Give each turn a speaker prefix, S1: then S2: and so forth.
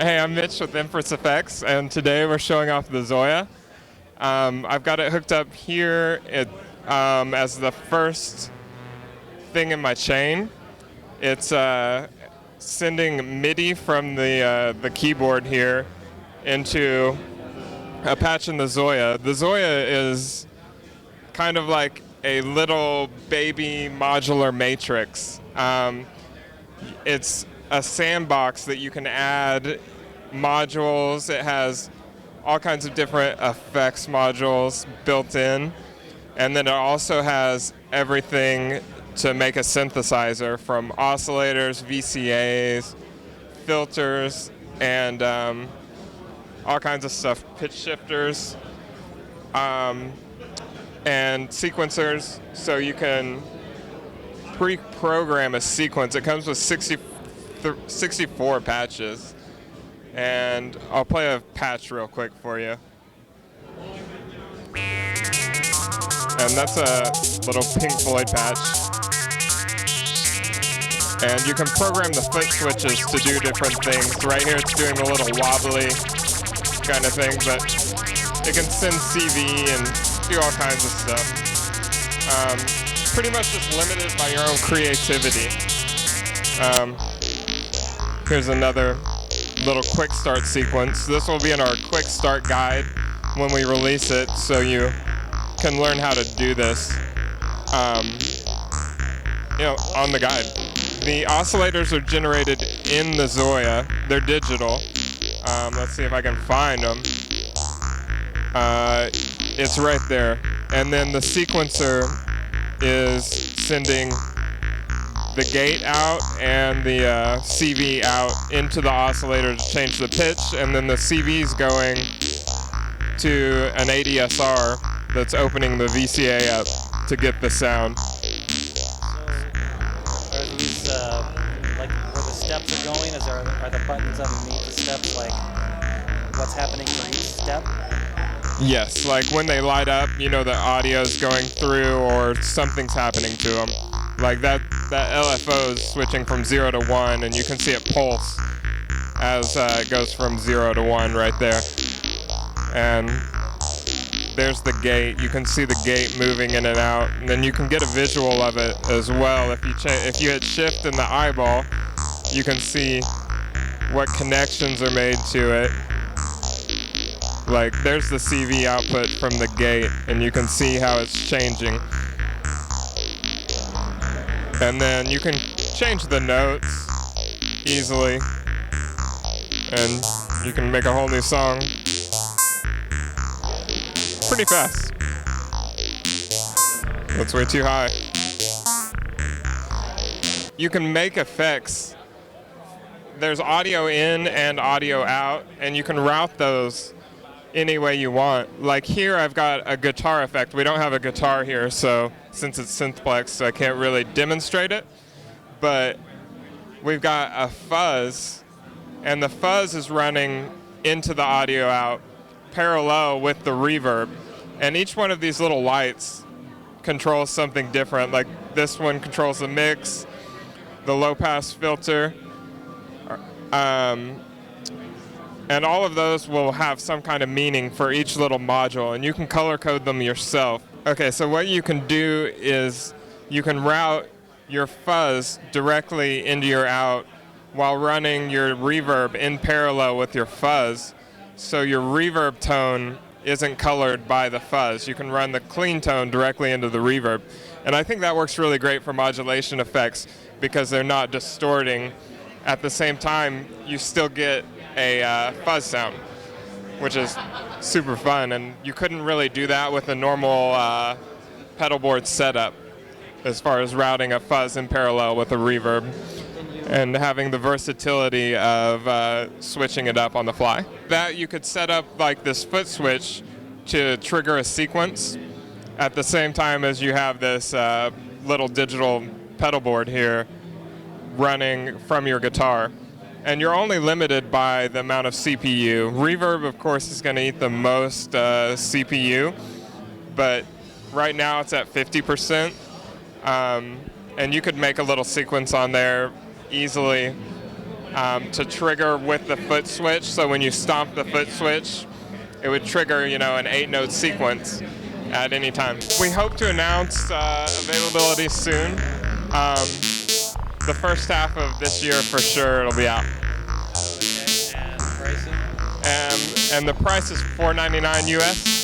S1: Hey, I'm Mitch with Empress Effects, and today we're showing off the Zoya. I've got it hooked up here as the first thing in my chain. It's sending MIDI from the keyboard here into a patch in the Zoya. The Zoya is kind of like a little baby modular matrix. It's a sandbox that you can add modules. It has all kinds of different effects modules built in. And then it also has everything to make a synthesizer, from oscillators, VCAs, filters, and all kinds of stuff, pitch shifters, and sequencers, so you can pre-program a sequence. It comes with 64 patches, and I'll play a patch real quick for you. And that's a little Pink Floyd patch. And you can program the foot switches to do different things. Right here it's doing a little wobbly kind of thing, but it can send CV and do all kinds of stuff. Pretty much just limited by your own creativity. Here's another little quick start sequence. This will be in our quick start guide when we release it, so you can learn how to do this on the guide. The oscillators are generated in the Zoya. They're digital. Let's see if I can find them. It's right there. And then the sequencer is sending the gate out and the CV out into the oscillator to change the pitch, and then the CV is going to an ADSR that's opening the VCA up to get the sound.
S2: So are these like where the steps are going? Are the buttons underneath the steps like what's happening for each step?
S1: Yes, like when they light up, the audio's going through or something's happening to them. Like that LFO is switching from 0 to 1, and you can see it pulse as it goes from 0 to 1 right there. And there's the gate. You can see the gate moving in and out, and then you can get a visual of it as well. If you hit shift in the eyeball, you can see what connections are made to it. Like there's the CV output from the gate, and you can see how it's changing. And then you can change the notes easily, and you can make a whole new song pretty fast. That's way too high. You can make effects. There's audio in and audio out, and you can route those any way you want. Like here I've got a guitar effect. We don't have a guitar here, so since it's Synthplex, I can't really demonstrate it. But we've got a fuzz, and the fuzz is running into the audio out parallel with the reverb. And each one of these little lights controls something different. Like this one controls the mix, the low pass filter, and all of those will have some kind of meaning for each little module, and you can color code them yourself. Okay, so what you can do is you can route your fuzz directly into your out while running your reverb in parallel with your fuzz, so your reverb tone isn't colored by the fuzz. You can run the clean tone directly into the reverb. And I think that works really great for modulation effects because they're not distorting. At the same time, you still get a fuzz sound, which is super fun, and you couldn't really do that with a normal pedal board setup as far as routing a fuzz in parallel with a reverb and having the versatility of switching it up on the fly. That you could set up like this foot switch to trigger a sequence at the same time as you have this little digital pedal board here running from your guitar. And you're only limited by the amount of CPU. Reverb, of course, is going to eat the most CPU, but right now it's at 50%. And you could make a little sequence on there easily to trigger with the foot switch. So when you stomp the foot switch, it would trigger, an 8-note sequence at any time. We hope to announce availability soon. The first half of this year for sure it'll be out.
S2: Okay, and pricing?
S1: And the price is $499 US.